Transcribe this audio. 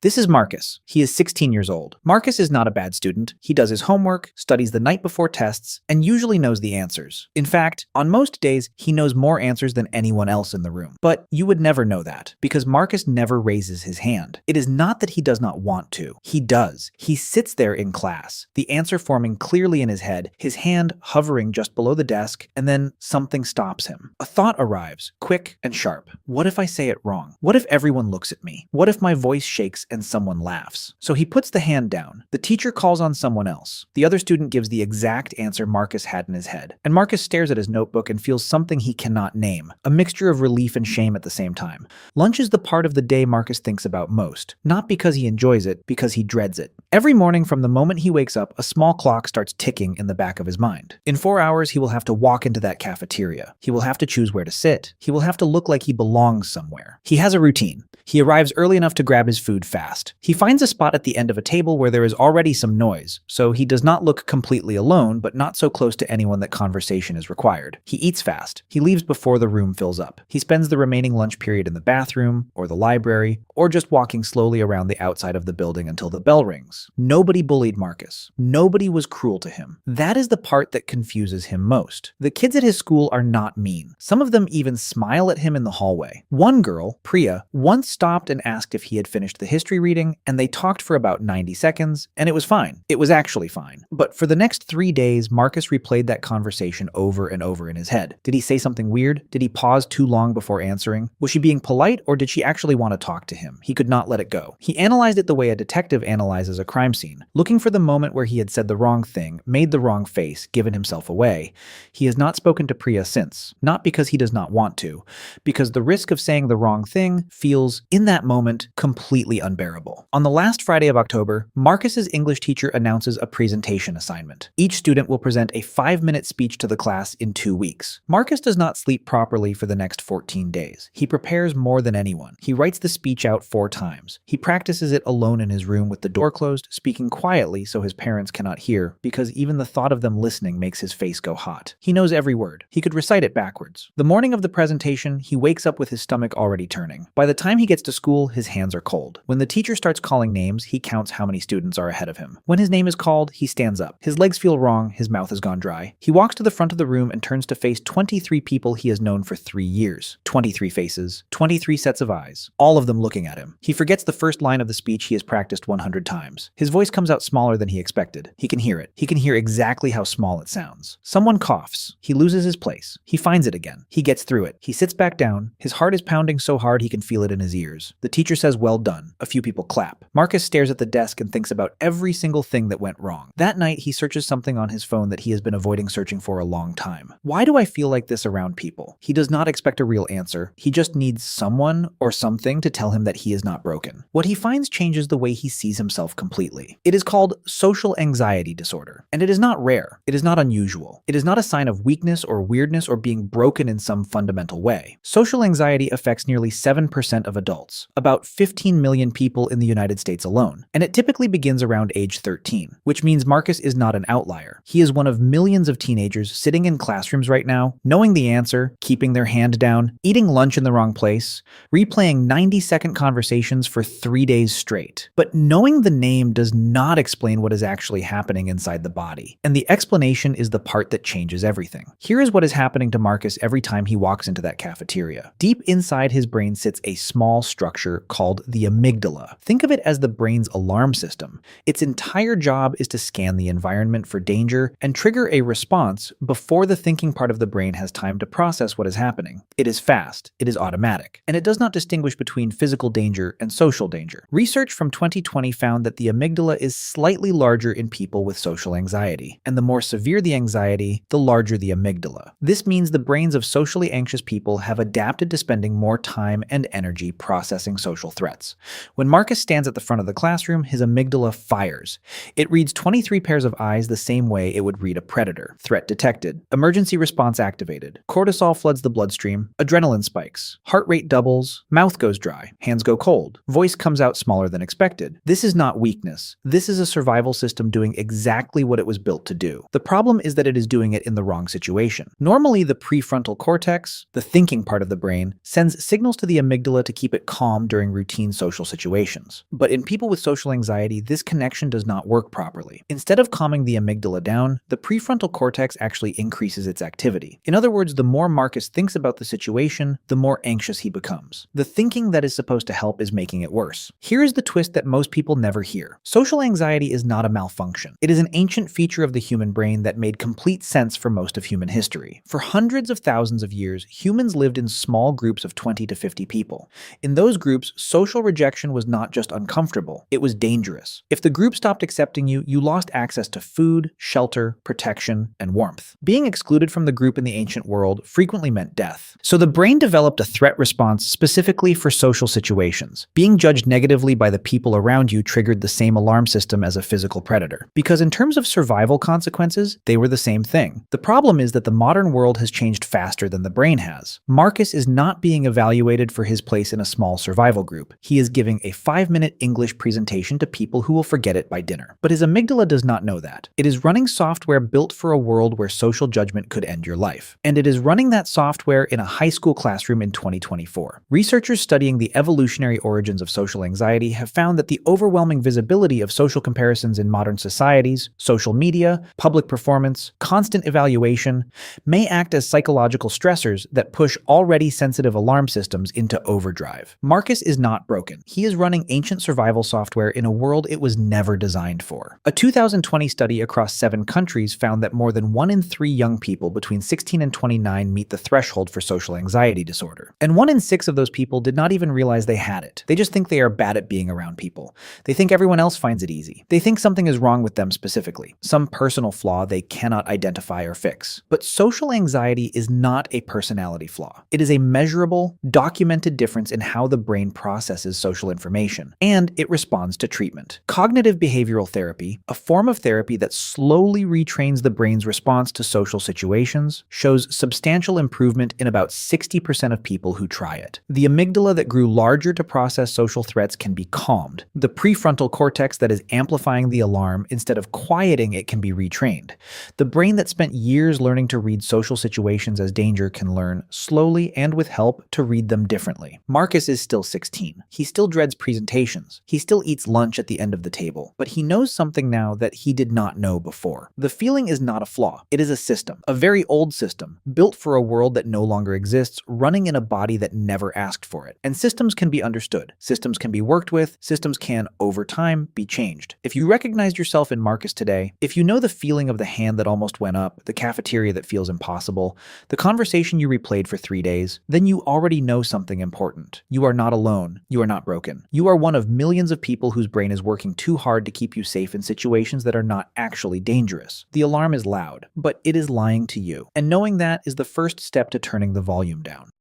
This is Marcus. He is 16 years old. Marcus is not a bad student. He does his homework, studies the night before tests, and usually knows the answers. In fact, on most days, he knows more answers than anyone else in the room. But you would never know that, because Marcus never raises his hand. It is not that he does not want to. He does. He sits there in class, the answer forming clearly in his head, his hand hovering just below the desk, and then something stops him. A thought arrives, quick and sharp. What if I say it wrong? What if everyone looks at me? What if my voice shakes and someone laughs? So he puts the hand down. The teacher calls on someone else. The other student gives the exact answer Marcus had in his head. And Marcus stares at his notebook and feels something he cannot name, a mixture of relief and shame at the same time. Lunch is the part of the day Marcus thinks about most, not because he enjoys it, because he dreads it. Every morning from the moment he wakes up, a small clock starts ticking in the back of his mind. In 4 hours, he will have to walk into that cafeteria. He will have to choose where to sit. He will have to look like he belongs somewhere. He has a routine. He arrives early enough to grab his food fast. He finds a spot at the end of a table where there is already some noise, so he does not look completely alone, but not so close to anyone that conversation is required. He eats fast. He leaves before the room fills up. He spends the remaining lunch period in the bathroom, or the library, or just walking slowly around the outside of the building until the bell rings. Nobody bullied Marcus. Nobody was cruel to him. That is the part that confuses him most. The kids at his school are not mean. Some of them even smile at him in the hallway. One girl, Priya, once stopped and asked if he had finished the history reading, and they talked for about 90 seconds, and it was fine. It was actually fine. But for the next 3 days, Marcus replayed that conversation over and over in his head. Did he say something weird? Did he pause too long before answering? Was she being polite, or did she actually want to talk to him? He could not let it go. He analyzed it the way a detective analyzes a crime scene, looking for the moment where he had said the wrong thing, made the wrong face, given himself away. He has not spoken to Priya since, not because he does not want to, because the risk of saying the wrong thing feels, in that moment, completely unbearable. On the last Friday of October, Marcus's English teacher announces a presentation assignment. Each student will present a 5-minute speech to the class in 2 weeks. Marcus does not sleep properly for the next 14 days. He prepares more than anyone. He writes the speech out 4 times. He practices it alone in his room with the door closed, speaking quietly so his parents cannot hear, because even the thought of them listening makes his face go hot. He knows every word. He could recite it backwards. The morning of the presentation, he wakes up with his stomach already turning. By the time he gets to school, his hands are cold. When the teacher starts calling names, he counts how many students are ahead of him. When his name is called, he stands up. His legs feel wrong, his mouth has gone dry. He walks to the front of the room and turns to face 23 people he has known for 3 years. 23 faces, 23 sets of eyes, all of them looking at him. He forgets the first line of the speech he has practiced 100 times. His voice comes out smaller than he expected. He can hear it. He can hear exactly how small it sounds. Someone coughs. He loses his place. He finds it again. He gets through it. He sits back down. His heart is pounding so hard he can feel it in his ears. The teacher says, "Well done." A few people clap. Marcus stares at the desk and thinks about every single thing that went wrong. That night, he searches something on his phone that he has been avoiding searching for a long time. Why do I feel like this around people? He does not expect a real answer. He just needs someone or something to tell him that he is not broken. What he finds changes the way he sees himself completely. It is called social anxiety disorder, and it is not rare. It is not unusual. It is not a sign of weakness or weirdness or being broken in some fundamental way. Social anxiety affects nearly 7% of adults, about 15 million people in the United States alone, and it typically begins around age 13, which means Marcus is not an outlier. He is one of millions of teenagers sitting in classrooms right now, knowing the answer, keeping their hand down, eating lunch in the wrong place, replaying 90-second conversations for 3 days straight. But knowing the name does not explain what is actually happening inside the body, and the explanation is the part that changes everything. Here is what is happening to Marcus every time he walks into that cafeteria. Deep inside his brain sits a small structure called the amygdala. Think of it as the brain's alarm system. Its entire job is to scan the environment for danger and trigger a response before the thinking part of the brain has time to process what is happening. It is fast, it is automatic, and it does not distinguish between physical danger and social danger. Research from 2020 found that the amygdala is slightly larger in people with social anxiety, and the more severe the anxiety, the larger the amygdala. This means the brains of socially anxious people have adapted to spending more time and energy processing social threats. When Marcus stands at the front of the classroom, his amygdala fires. It reads 23 pairs of eyes the same way it would read a predator. Threat detected. Emergency response activated. Cortisol floods the bloodstream. Adrenaline spikes. Heart rate doubles. Mouth goes dry. Hands go cold. Voice comes out smaller than expected. This is not weakness. This is a survival system doing exactly what it was built to do. The problem is that it is doing it in the wrong situation. Normally, the prefrontal cortex, the thinking part of the brain, sends signals to the amygdala to keep it it calm during routine social situations. But in people with social anxiety, this connection does not work properly. Instead of calming the amygdala down, the prefrontal cortex actually increases its activity. In other words, the more Marcus thinks about the situation, the more anxious he becomes. The thinking that is supposed to help is making it worse. Here is the twist that most people never hear. Social anxiety is not a malfunction. It is an ancient feature of the human brain that made complete sense for most of human history. For hundreds of thousands of years, humans lived in small groups of 20 to 50 people. In those groups, social rejection was not just uncomfortable, it was dangerous. If the group stopped accepting you, you lost access to food, shelter, protection, and warmth. Being excluded from the group in the ancient world frequently meant death. So the brain developed a threat response specifically for social situations. Being judged negatively by the people around you triggered the same alarm system as a physical predator. Because in terms of survival consequences, they were the same thing. The problem is that the modern world has changed faster than the brain has. Marcus is not being evaluated for his place in a small survival group. He is giving a 5-minute English presentation to people who will forget it by dinner. But his amygdala does not know that. It is running software built for a world where social judgment could end your life. And it is running that software in a high school classroom in 2024. Researchers studying the evolutionary origins of social anxiety have found that the overwhelming visibility of social comparisons in modern societies, social media, public performance, constant evaluation, may act as psychological stressors that push already sensitive alarm systems into overdrive. Marcus is not broken. He is running ancient survival software in a world it was never designed for. A 2020 study across 7 countries found that more than 1 in 3 young people between 16 and 29 meet the threshold for social anxiety disorder. And 1 in 6 of those people did not even realize they had it. They just think they are bad at being around people. They think everyone else finds it easy. They think something is wrong with them specifically, some personal flaw they cannot identify or fix. But social anxiety is not a personality flaw. It is a measurable, documented difference in how the brain processes social information, and it responds to treatment. Cognitive behavioral therapy, a form of therapy that slowly retrains the brain's response to social situations, shows substantial improvement in about 60% of people who try it. The amygdala that grew larger to process social threats can be calmed. The prefrontal cortex that is amplifying the alarm instead of quieting it can be retrained. The brain that spent years learning to read social situations as danger can learn, slowly and with help, to read them differently. Marcus is still 16. He still dreads presentations. He still eats lunch at the end of the table. But he knows something now that he did not know before. The feeling is not a flaw. It is a system, a very old system, built for a world that no longer exists, running in a body that never asked for it. And systems can be understood. Systems can be worked with. Systems can, over time, be changed. If you recognized yourself in Marcus today, if you know the feeling of the hand that almost went up, the cafeteria that feels impossible, the conversation you replayed for 3 days, then you already know something important. You are not alone. You are not broken. You are one of millions of people whose brain is working too hard to keep you safe in situations that are not actually dangerous. The alarm is loud, but it is lying to you. And knowing that is the first step to turning the volume down.